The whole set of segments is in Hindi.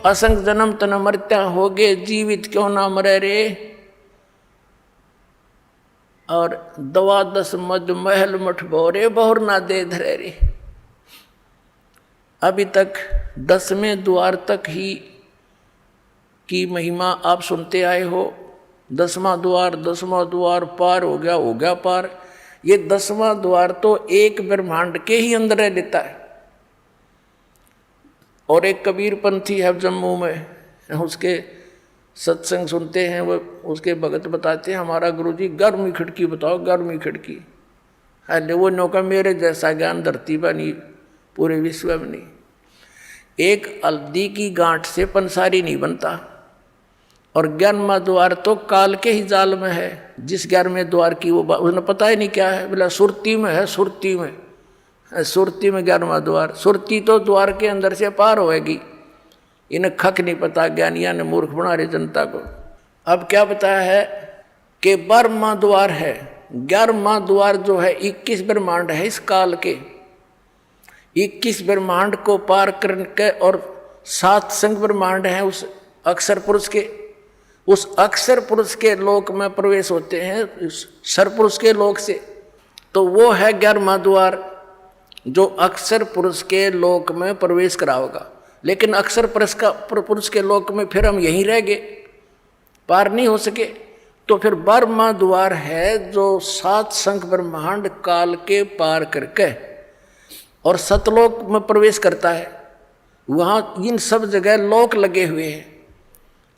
असंग जन्म तन मरत्या होगे, जीवित क्यों ना मरे रे। और 12 मद महल मठ भोरे, बहुर ना दे धरे रे। अभी तक 10वें द्वार तक ही की महिमा आप सुनते आए हो। 10वां द्वार पार हो गया पार। ये 10वां द्वार तो एक ब्रह्मांड के ही अंदर लेता है। और एक कबीर पंथी है जम्मू में, उसके सत्संग सुनते हैं, वो उसके भगत बताते हैं, हमारा गुरुजी 11वीं खिड़की बताओ, 11वीं खिड़की। अरे वो नौका मेरे जैसा ज्ञान धरती पर नहीं, पूरे विश्व में नहीं। एक हल्दी की गांठ से पंसारी नहीं बनता। और 11वां द्वार तो काल के ही जाल में है। जिस 11वें द्वार की वो उन्हें पता ही नहीं क्या है, बोला सुरती में है, सुरती में 11वां द्वार। सुरती तो द्वार के अंदर से पार होएगी। इन्हें खक नहीं पता, ज्ञानिया ने मूर्ख बना रहे जनता को। अब क्या बताया है कि 12वां द्वार है। 11वां द्वार जो है 21 ब्रह्मांड है इस काल के। 21 ब्रह्मांड को पार करके, और 7 संग ब्रह्मांड हैं उस अक्षर पुरुष के। उस अक्षर पुरुष के लोक में प्रवेश होते हैं सरपुरुष के लोक से। तो वो है 11वां द्वार जो अक्षर पुरुष के लोक में प्रवेश कराओगा। लेकिन अक्षर पुरुष के लोक में फिर हम यहीं रह गए, पार नहीं हो सके। तो फिर 12वां द्वार है जो 7 संख ब्रह्मांड काल के पार करके और सतलोक में प्रवेश करता है। वहाँ इन सब जगह लोक लगे हुए हैं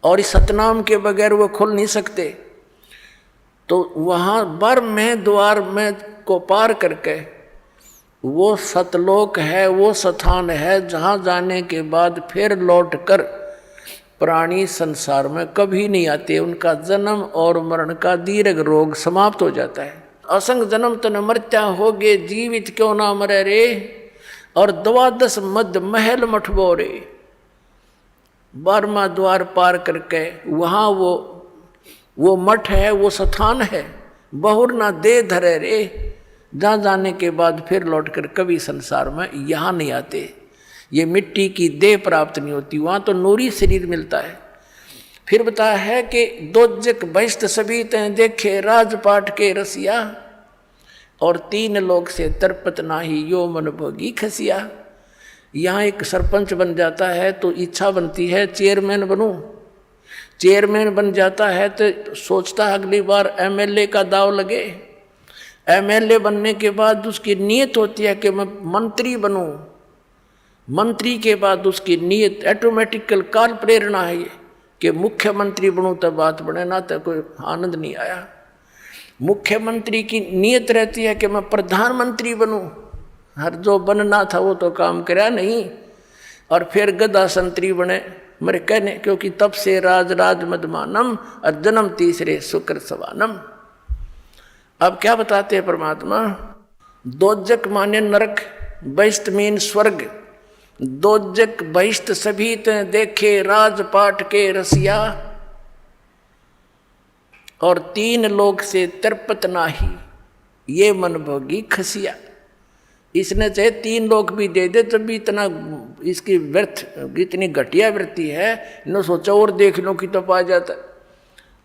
और इस सतनाम के बगैर वो खुल नहीं सकते। तो वहाँ 12वें द्वार में को पार करके वो सतलोक है, वो स्थान है जहाँ जाने के बाद फिर लौटकर प्राणी संसार में कभी नहीं आते। उनका जन्म और मरण का दीर्घ रोग समाप्त हो जाता है। असंग जन्म तन मरत्या होगे, जीवित क्यों ना मरे रे। और 12 मद महल मठ बोरे, 12वां द्वार पार करके वहाँ वो मठ है, वो स्थान है, बहुर ना दे धरे रे। जहाँ जाने के बाद फिर लौटकर कभी संसार में यहाँ नहीं आते। ये मिट्टी की देह प्राप्त नहीं होती, वहाँ तो नूरी शरीर मिलता है। फिर बताया है कि दोजक बहिष्ट सभी तैं देखे, राजपाट के रसिया। और 3 लोक से तरपत नाही, यो मन भोगी खसिया। यहाँ एक सरपंच बन जाता है तो इच्छा बनती है चेयरमैन बनूं। चेयरमैन बन जाता है तो सोचता है अगली बार एमएलए का दाव लगे। एमएलए बनने के बाद उसकी नीयत होती है कि मैं मंत्री बनूं। मंत्री के बाद उसकी नीयत ऑटोमेटिकल काल प्रेरणा है ये कि मुख्यमंत्री बनूं, तब बात बने, ना तो कोई आनंद नहीं आया। मुख्यमंत्री की नीयत रहती है कि मैं प्रधानमंत्री बनूं। हर जो बनना था वो तो काम करा नहीं। और फिर गदा संतरी बने मेरे कहने, क्योंकि तब से राज मदमानम और जन्म तीसरे शुक्र सवानम। अब क्या बताते हैं परमात्मा, दोजक माने नरक, बहिष्ट मीन स्वर्ग। दोजक बहिष्ट सभी ते देखे, राजपाट के रसिया। और 3 लोक से तरपत नाही, ये मन भोगी खसिया। इसने चाहे 3 लोक भी दे दे तब भी इतना इसकी व्यर्थ, इतनी घटिया वृत्ति है। न सोचा और देख लो कि तो पा जाता।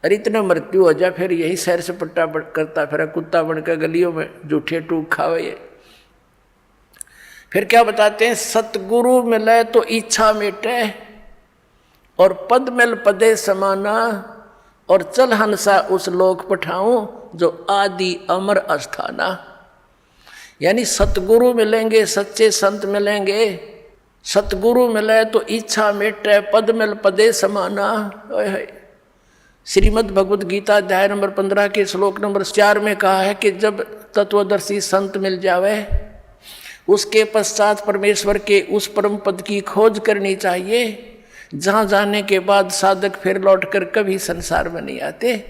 अरे इतना मृत्यु हो जाए फिर यही सैर सपट्टा करता फिर कुत्ता बनकर गलियों में जूठे टूक खावे ये। फिर क्या बताते हैं, सतगुरु मिले तो इच्छा मिटे, और पद मिल पदे समाना। और चल हंसा उस लोक पठाऊं, जो आदि अमर अस्थाना। यानी सतगुरु मिलेंगे, सच्चे संत मिलेंगे। सतगुरु मिले तो इच्छा मिटे, पद मिल पदे समाना। श्रीमद् भगवद गीता अध्याय नंबर 15 के श्लोक नंबर 4 में कहा है कि जब तत्वदर्शी संत मिल जावे, उसके पश्चात परमेश्वर के उस परम पद की खोज करनी चाहिए, जहाँ जाने के बाद साधक फिर लौटकर कभी संसार में नहीं आते।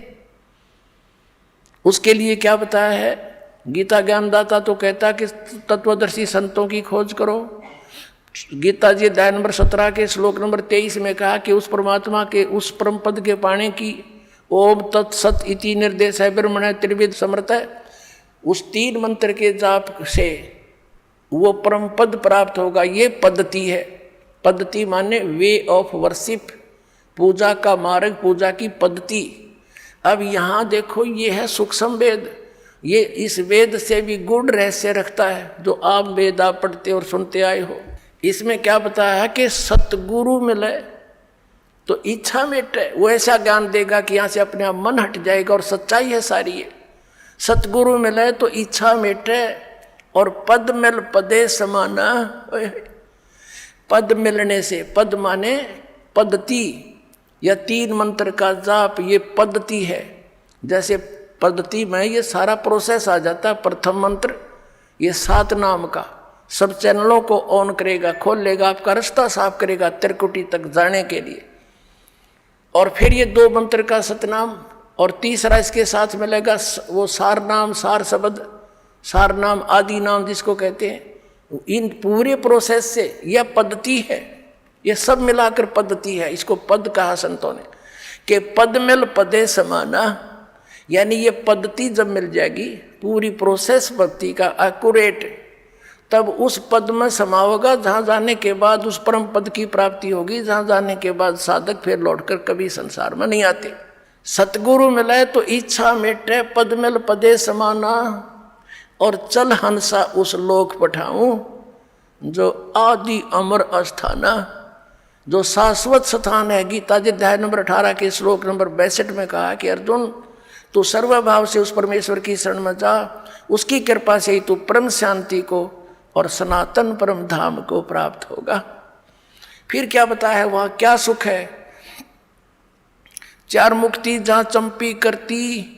उसके लिए क्या बताया है, गीता ज्ञानदाता तो कहता कि तत्वदर्शी संतों की खोज करो। गीता जी अध्याय नंबर 17 के श्लोक नंबर 23 में कहा कि उस परमात्मा के उस परम पद के पाने की ओम तत्सत इति निर्देश है ब्रह्मण त्रिविध समर्थ है। उस 3 मंत्र के जाप से वो परम पद प्राप्त होगा, ये पद्धति है। पद्धति माने वे ऑफ वर्शिप, पूजा का मार्ग, पूजा की पद्धति। अब यहाँ देखो ये है सूक्ष्म वेद, ये इस वेद से भी गूढ़ रहस्य रखता है जो आप वेद आप पढ़ते और सुनते आए हो। इसमें क्या बताया है कि सतगुरु मिले तो इच्छा मिटे, वो ऐसा ज्ञान देगा कि यहाँ से अपने आप मन हट जाएगा और सच्चाई है सारी है। सतगुरु मिले तो इच्छा मिटे और पद मिल पदे समाना। पद मिलने से, पद माने पद्धति या 3 मंत्र का जाप, ये पद्धति है। जैसे पद्धति में ये सारा प्रोसेस आ जाता है। प्रथम मंत्र ये 7 नाम का सब चैनलों को ऑन करेगा, खोल लेगा, आपका रास्ता साफ करेगा त्रिकुटी तक जाने के लिए। और फिर ये 2 मंत्र का सतनाम और तीसरा इसके साथ मिलेगा वो सार नाम, सार शब्द, सार नाम, आदि नाम जिसको कहते हैं। इन पूरे प्रोसेस से यह पद्धति है, ये सब मिलाकर पद्धति है। इसको पद कहा संतों ने कि पद मिल पदे समाना, यानी ये पद्धति जब मिल जाएगी पूरी प्रोसेस भक्ति का एक्यूरेट, तब उस पद में समा होगा जहाँ जाने के बाद उस परम पद की प्राप्ति होगी, जहाँ जाने के बाद साधक फिर लौटकर कभी संसार में नहीं आते। सतगुरु मिले तो इच्छा मिटे, पद मिल पदे समाना, और चल हंसा उस लोक पठाऊं जो आदि अमर अस्थाना, जो शाश्वत स्थान है। गीता जी अध्याय नंबर 18 के श्लोक नंबर 62 में कहा कि अर्जुन तू सर्वभाव से उस परमेश्वर की शरण में जा, उसकी कृपा से ही तू परम शांति को और सनातन परम धाम को प्राप्त होगा। फिर क्या बताया है वहाँ क्या सुख है। 4 मुक्ति जहाँ चंपी करती,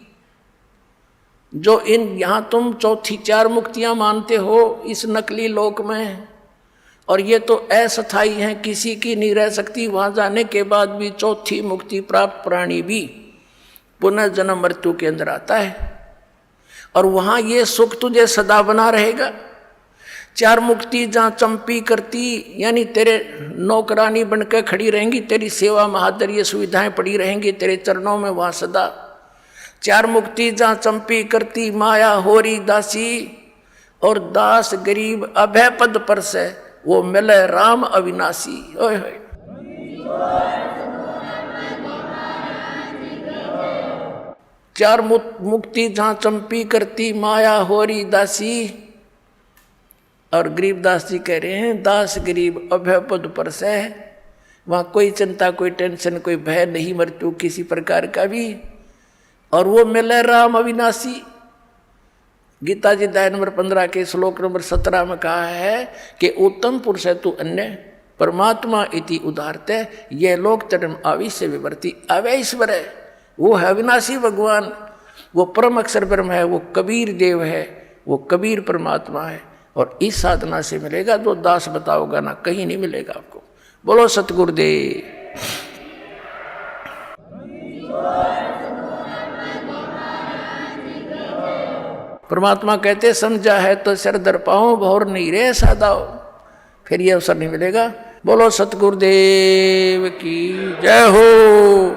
जो इन यहाँ तुम चौथी 4 मुक्तियाँ मानते हो इस नकली लोक में, और ये तो अस्थायी हैं, किसी की नहीं रह सकती। वहाँ जाने के बाद भी चौथी मुक्ति प्राप्त प्राणी भी पुनः जन्म मृत्यु के अंदर आता है, और वहाँ ये सुख तुझे सदा बना रहेगा। 4 मुक्ति जहाँ चंपी करती, यानी तेरे नौकरानी बनकर खड़ी रहेंगी, तेरी सेवा महादर ये सुविधाएं पड़ी रहेंगी तेरे चरणों में वहाँ सदा। 4 मुक्ति जहाँ चंपी करती, माया होरी दासी, और दास गरीब अभय पद पर से वो मिले राम अविनाशी। ओए होए 4 मुक्ति जहाँ चंपी करती, माया होरी दासी, और गरीबदास जी कह रहे हैं दास गरीब अभय पद पर से, वहाँ कोई चिंता, कोई टेंशन, कोई भय नहीं मृत्यु किसी प्रकार का भी, और वो मिले राम अविनाशी। गीता जी अध्याय नंबर 15 के श्लोक नंबर 17 में कहा है कि उत्तम पुरुष है तू अन्य परमात्मा इति उदारते, ये लोक चरम आविश्य विवर्ती। अवैश्वर है, वो है अविनाशी भगवान, वो परम अक्षर ब्रह्म है, वो कबीर देव है, वो कबीर परमात्मा है। और इस साधना से मिलेगा जो दास बताओगा ना, कहीं नहीं मिलेगा आपको। बोलो सतगुरुदेव। परमात्मा कहते समझा है तो सिर दर पाओ, भौर नहीं रे सादाओ, फिर ये अवसर नहीं मिलेगा। बोलो सतगुरुदेव की जय हो।